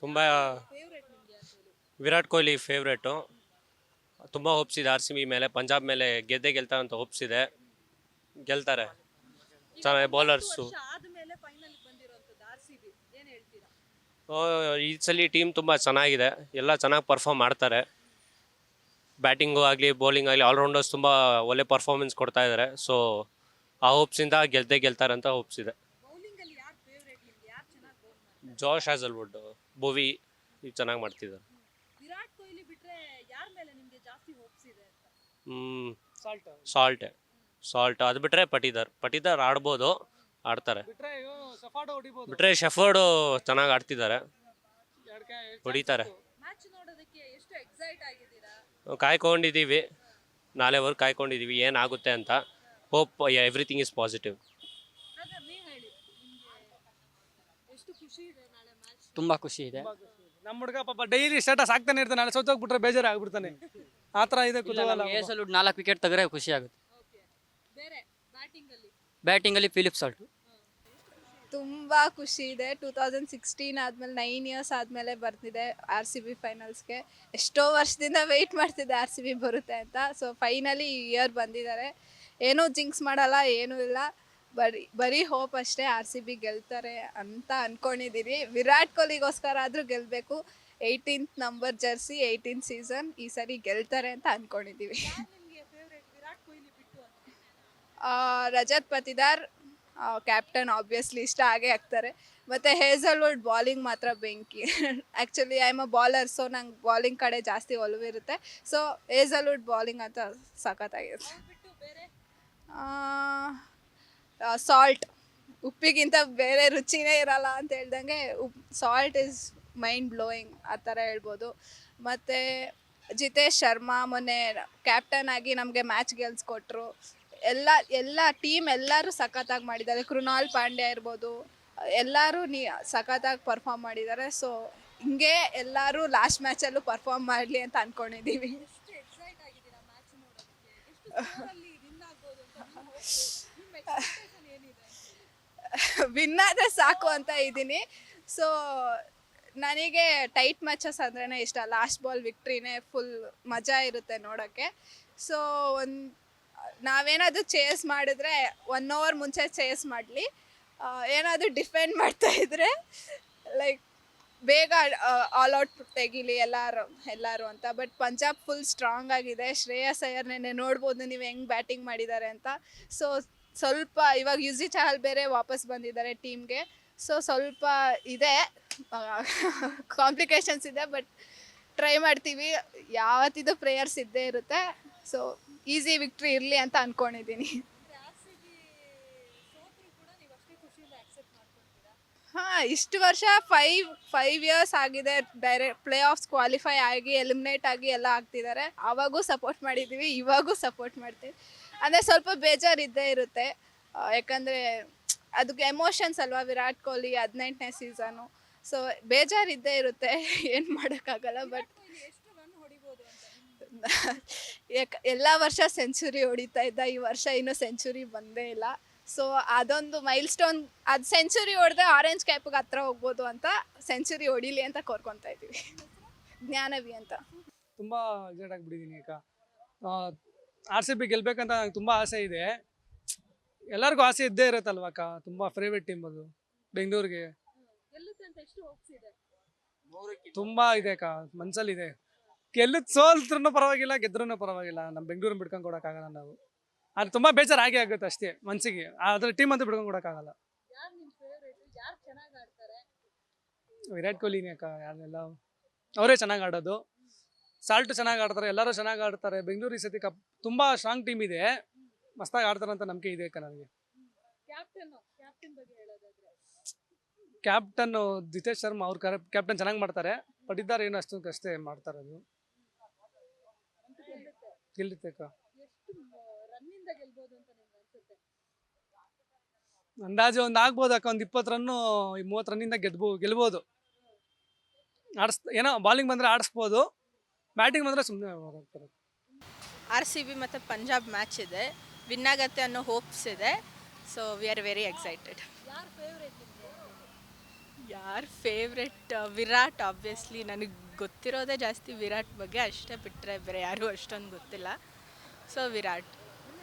ತುಂಬ ವಿರಾಟ್ ಕೊಹ್ಲಿ ಫೇವ್ರೇಟು. ತುಂಬ ಹೋಪ್ಸ್ ಇದೆ ಆರ್ ಸಿ ಬಿ ಮೇಲೆ, ಪಂಜಾಬ್ ಮೇಲೆ ಗೆದ್ದೇ ಗೆಲ್ತಾರೆ ಅಂತ ಹೋಪ್ಸ್ ಇದೆ. ಗೆಲ್ತಾರೆ. ಚೆನ್ನಾಗಿ ಬೌಲರ್ಸು. ಈ ಸಲ ಟೀಮ್ ತುಂಬ ಚೆನ್ನಾಗಿದೆ, ಎಲ್ಲ ಚೆನ್ನಾಗಿ ಪರ್ಫಾರ್ಮ್ ಮಾಡ್ತಾರೆ. ಬ್ಯಾಟಿಂಗು ಆಗಲಿ ಬೌಲಿಂಗ್ ಆಗಲಿ ಆಲ್ರೌಂಡರ್ಸ್ ತುಂಬ ಒಳ್ಳೆ ಪರ್ಫಾರ್ಮೆನ್ಸ್ ಕೊಡ್ತಾ ಇದ್ದಾರೆ. ಸೊ ಆ ಹೋಪ್ಸಿಂದ ಗೆದ್ದೇ ಗೆಲ್ತಾರೆ ಅಂತ ಹೋಪ್ಸ್ ಇದೆ. ಜಾಶ್ ಹ್ಯಾಸಲ್ವುಡ್, ಭುವಿ ಇವು ಚೆನ್ನಾಗಿ ಮಾಡ್ತಿದ್ದಾರೆ. ಸಾಲ್ಟ್ ಅದು ಬಿಟ್ಟರೆ ಪಟಿದಾರ್ ಆಡ್ಬೋದು, ಆಡ್ತಾರೆ. ಬಿಟ್ಟರೆ ಶೆಫರ್ಡು ಚೆನ್ನಾಗಿ ಆಡ್ತಿದ್ದಾರೆ, ಹೊಡಿತಾರೆ. ಕಾಯ್ಕೊಂಡಿದ್ದೀವಿ, ನಾಳೆವರೆಗೆ ಕಾಯ್ಕೊಂಡಿದ್ದೀವಿ ಏನಾಗುತ್ತೆ ಅಂತ. Hope everything is positive. ತುಂಬ ಖುಷಿ ಇದೆ. ನಮ್ಮ ಹುಡುಗ ಪಾಪ ಡೈಲಿ ಸ್ಟೇಟಸ್ ಆಗ್ತಾನೆ ಇರ್ತಾನೆ, ನಾಳೆ ಸೋತೋಗ್ಬಿಟ್ರೆ ಬೇಜಾರು ಆಗ್ಬಿಡ್ತಾನೆ. ಆ ಥರ ಇದೆ ಕುತೂಹಲ. ಎಸಲು 4 ವಿಕೆಟ್ ತೆಗೆದ್ರೆ ಖುಷಿ ಆಗುತ್ತೆ. ಬ್ಯಾಟಿಂಗಲ್ಲಿ ಫಿಲಿಪ್ ಸಾಲ್ಟ್. ತುಂಬ ಖುಷಿ ಇದೆ. 2016 ಆದಮೇಲೆ 9 ಇಯರ್ಸ್ ಆದಮೇಲೆ ಬರ್ತಿದೆ ಆರ್ ಸಿ ಬಿ ಫೈನಲ್ಸ್ಗೆ. ಎಷ್ಟೋ ವರ್ಷದಿಂದ ವೆಯ್ಟ್ ಮಾಡ್ತಿದ್ದೆ ಆರ್ ಸಿ ಬಿ ಬರುತ್ತೆ ಅಂತ. ಸೊ ಫೈನಲಿ ಈ ಇಯರ್ ಬಂದಿದ್ದಾರೆ. ಏನೂ ಜಿಂಕ್ಸ್ ಮಾಡಲ್ಲ, ಏನೂ ಇಲ್ಲ, ಬರೀ ಹೋಪ್ ಅಷ್ಟೇ. ಆರ್ ಸಿ ಬಿ ಗೆಲ್ತಾರೆ ಅಂತ ಅಂದ್ಕೊಂಡಿದ್ದೀರಿ. ವಿರಾಟ್ ಕೊಹ್ಲಿಗೋಸ್ಕರ ಆದರೂ ಗೆಲ್ಲಬೇಕು. 18th number Jersey, 18th season, ಈ ಸರಿ ಗೆಲ್ತಾರೆ ಅಂತ ಅಂದ್ಕೊಂಡಿದ್ದೀವಿ. ರಜತ್ ಪತಿದಾರ್ ಕ್ಯಾಪ್ಟನ್ ಆಬ್ವಿಯಸ್ಲಿ ಇಷ್ಟ ಆಗೇ ಆಗ್ತಾರೆ. ಮತ್ತು ಹೇಸಲ್ವುಡ್ ಬಾಲಿಂಗ್ ಮಾತ್ರ ಬೆಂಕಿ. Actually I am a bowler, so ನಂಗೆ ಬಾಲಿಂಗ್ ಕಡೆ ಜಾಸ್ತಿ ಒಲವಿರುತ್ತೆ. ಸೊ ಹೇಸಲ್ವುಡ್ ಬಾಲಿಂಗ್ ಅಂತ ಸಖತ್ತಾಗಿರುತ್ತೆ. ಸಾಲ್ಟ್, ಉಪ್ಪಿಗಿಂತ ಬೇರೆ ರುಚಿನೇ ಇರಲ್ಲ ಅಂತ ಹೇಳ್ದಂಗೆ ಸಾಲ್ಟ್ ಈಸ್ ಮೈಂಡ್ ಬ್ಲೋಯಿಂಗ್ ಆ ಥರ ಹೇಳ್ಬೋದು. ಮತ್ತು ಜಿತೇಶ್ ಶರ್ಮಾ ಮೊನ್ನೆ ಕ್ಯಾಪ್ಟನ್ ಆಗಿ ನಮಗೆ ಮ್ಯಾಚ್ ಗೆಲ್ಸ್ಕೊಟ್ರು. ಎಲ್ಲ ಟೀಮ್ ಎಲ್ಲರೂ ಸಖತ್ತಾಗಿ ಮಾಡಿದ್ದಾರೆ. ಕೃಣಾಲ್ ಪಾಂಡ್ಯ ಇರ್ಬೋದು, ಎಲ್ಲರೂ ಸಖತ್ತಾಗಿ ಪರ್ಫಾರ್ಮ್ ಮಾಡಿದ್ದಾರೆ. ಸೊ ಹಿಂಗೆ ಎಲ್ಲರೂ ಲಾಸ್ಟ್ ಮ್ಯಾಚಲ್ಲೂ ಪರ್ಫಾರ್ಮ್ ಮಾಡಲಿ ಅಂತ ಅಂದ್ಕೊಂಡಿದ್ದೀವಿ. ವಿನ್ ಆದರೆ ಸಾಕು ಅಂತ ಇದ್ದೀನಿ. ಸೊ ನನಗೆ ಟೈಟ್ ಮ್ಯಾಚಸ್ ಅಂದ್ರೇ ಇಷ್ಟ. ಲಾಸ್ಟ್ ಬಾಲ್ ವಿಕ್ಟ್ರಿನೇ ಫುಲ್ ಮಜಾ ಇರುತ್ತೆ ನೋಡೋಕ್ಕೆ. ಸೊ ನಾವೇನಾದರೂ ಚೇಸ್ ಮಾಡಿದ್ರೆ 1 ಓವರ್ ಮುಂಚೆ ಚೇಸ್ ಮಾಡಲಿ, ಏನಾದರೂ ಡಿಫೆಂಡ್ ಮಾಡ್ತಾಯಿದ್ರೆ ಲೈಕ್ ಬೇಗ ಆಲ್ಔಟ್ ತೆಗೀಲಿ ಎಲ್ಲರೂ ಅಂತ. ಬಟ್ ಪಂಜಾಬ್ ಫುಲ್ ಸ್ಟ್ರಾಂಗ್ ಆಗಿದೆ. ಶ್ರೇಯಸ್ ಅಯ್ಯರ್ ನೆನ್ನೆ ನೋಡ್ಬೋದು ನೀವು ಹೆಂಗೆ ಬ್ಯಾಟಿಂಗ್ ಮಾಡಿದ್ದಾರೆ ಅಂತ. ಸೊ ಸ್ವಲ್ಪ ಇವಾಗ ಯುಜಿ ಚಹಲ್ ಬೇರೆ ವಾಪಸ್ ಬಂದಿದ್ದಾರೆ ಟೀಮ್ಗೆ. ಸೊ ಸ್ವಲ್ಪ ಇದೆ, ಕಾಂಪ್ಲಿಕೇಶನ್ಸ್ ಇದೆ, ಬಟ್ ಟ್ರೈ ಮಾಡ್ತೀವಿ. ಯಾವತ್ತಿದು ಪ್ರೇಯರ್ಸ್ ಇದ್ದೇ ಇರುತ್ತೆ. ಸೊ ಈಸಿ ವಿಕ್ಟ್ರಿ ಇರಲಿ ಅಂತ ಅಂದ್ಕೊಂಡಿದ್ದೀನಿ. ಹಾಂ, ಇಷ್ಟು ವರ್ಷ 5 ಇಯರ್ಸ್ ಆಗಿದೆ ಡೈರೆಕ್ಟ್ ಪ್ಲೇ ಆಫ್ಸ್ ಕ್ವಾಲಿಫೈ ಆಗಿ ಎಲಿಮಿನೇಟ್ ಆಗಿ ಎಲ್ಲ ಆಗ್ತಿದ್ದಾರೆ. ಆವಾಗೂ ಸಪೋರ್ಟ್ ಮಾಡಿದ್ದೀವಿ, ಇವಾಗೂ ಸಪೋರ್ಟ್ ಮಾಡ್ತೀವಿ. ಅಂದರೆ ಸ್ವಲ್ಪ ಬೇಜಾರು ಇದ್ದೇ ಇರುತ್ತೆ, ಯಾಕಂದರೆ ಅದಕ್ಕೆ ಎಮೋಷನ್ಸ್ ಅಲ್ವಾ. ವಿರಾಟ್ ಕೊಹ್ಲಿ 18ನೇ ಸೀಸನು. ಸೊ ಬೇಜಾರು ಇದ್ದೇ ಇರುತ್ತೆ, ಏನು ಮಾಡೋಕ್ಕಾಗಲ್ಲ. ಬಟ್ ಎಲ್ಲ ವರ್ಷ ಸೆಂಚುರಿ ಹೊಡಿತಾ ಇದ್ದ, ಈ ವರ್ಷ ಇನ್ನೂ ಸೆಂಚುರಿ ಬಂದೇ ಇಲ್ಲ. ಸೊ ಅದೊಂದು ಮೈಲ್ ಸ್ಟೋನ್. ಅದು ಸೆಂಚುರಿ ಹೊಡೆದ್ರೆ ಆರೆಂಜ್ ಕ್ಯಾಪಿಗೆ ಹತ್ರ ಹೋಗ್ಬೋದು ಅಂತ ಸೆಂಚುರಿ ಹೊಡಿಲಿ ಅಂತ ಕೋರ್ಕೊತಾ ಇದ್ದೀವಿ. ಜ್ಞಾನವಿ ಅಂತ. ತುಂಬ ಎಕ್ಸೈಟ್ ಆಗಿಬಿಟ್ಟಿದ್ದೀನಿ ಅಕ್ಕ. ಆರ್ ಸಿ ಬಿ ಗೆಲ್ಬೇಕಂತ ನಂಗೆ ತುಂಬ ಆಸೆ ಇದೆ. ಎಲ್ಲರಿಗೂ ಆಸೆ ಇದ್ದೇ ಇರುತ್ತಲ್ವಕ್ಕ. ತುಂಬ ಫೇವ್ರೇಟ್ ಟೀಮ್ ಅದು ಬೆಂಗಳೂರಿಗೆ. ತುಂಬ ಇದೆ ಅಕ್ಕ, ಮನಸ್ಸಲ್ಲಿದೆ. ಸೋಲ್ತ್ರೂ ಪರವಾಗಿಲ್ಲ, ಗೆದ್ರೂ ಪರವಾಗಿಲ್ಲ, ನಮ್ಮ ಬೆಂಗಳೂರನ್ನ ಬಿಡ್ಕೊಂಡು ಕೊಡೋಕ್ಕಾಗಲ್ಲ ನಾವು. ಅದು ತುಂಬ ಬೇಜಾರು ಆಗೇ ಆಗುತ್ತೆ ಅಷ್ಟೇ ಮನಸ್ಸಿಗೆ. ಅದ್ರ ಟೀಮ್ ಅಂತೂ ಬಿಡ್ಕೊಂಡು ಕೊಡೋಕ್ಕಾಗಲ್ಲ. ವಿರಾಟ್ ಕೊಹ್ಲಿನೇ ಅಕ್ಕ. ಯಾರೆಲ್ಲ ಅವರೇ ಚೆನ್ನಾಗಿ ಆಡೋದು. ಸಾಲ್ಟು ಚೆನ್ನಾಗಿ ಆಡ್ತಾರೆ, ಎಲ್ಲರೂ ಚೆನ್ನಾಗಿ ಆಡ್ತಾರೆ. ಬೆಂಗಳೂರು ಈ ಸತಿ ತುಂಬ ಸ್ಟ್ರಾಂಗ್ ಟೀಮ್ ಇದೆ, ಮಸ್ತಾಗಿ ಆಡ್ತಾರೆ ಅಂತ ನಂಬಿಕೆ ಇದೆ ಅಕ್ಕ ನನಗೆ. ಕ್ಯಾಪ್ಟನ್ ಜಿತೇಶ್ ಶರ್ಮಾ ಅವ್ರು ಕ್ಯಾಪ್ಟನ್ ಚೆನ್ನಾಗಿ ಮಾಡ್ತಾರೆ. ಪಟ್ಟಿದ್ದಾರೆ ಏನು ಅಷ್ಟೇ ಮಾಡ್ತಾರೆ. ಅದು ಗೆಲ್ಲುತ್ತೆ ಅಕ್ಕ. ಅಂದಾಜು ಒಂದು ಆಗ್ಬೋದು ಅಕ್ಕ, ಒಂದು 20 ರನ್ನು 30 ರನ್ನಿಂದ ಗೆಲ್ಬೋದು. ಏನೋ ಬಾಲಿಂಗ್ ಬಂದರೆ ಆಡಿಸ್ಬೋದು, ಬ್ಯಾಟಿಂಗ್ ಬಂದರೆ ಸುಮ್ಮನೆ ಹೋಗ್ತಾರೆ. ಆರ್ ಸಿ ಬಿ ಮತ್ತು ಪಂಜಾಬ್ ಮ್ಯಾಚ್ ಇದೆ, ವಿನ್ ಆಗತ್ತೆ ಅನ್ನೋ ಹೋಪ್ಸ್ ಇದೆ. So we are very excited. ಯಾರ ಯಾರು ಫೇವ್ರೆಟ್ ವಿರಾಟ್ ಆಬ್ವಿಯಸ್ಲಿ ನನಗೆ ಗೊತ್ತಿರೋದೇ ಜಾಸ್ತಿ ವಿರಾಟ್ ಬಗ್ಗೆ ಅಷ್ಟೇ ಬಿಟ್ಟರೆ ಬೇರೆ ಯಾರೂ ಅಷ್ಟೊಂದು ಗೊತ್ತಿಲ್ಲ ಸೊ ವಿರಾಟ್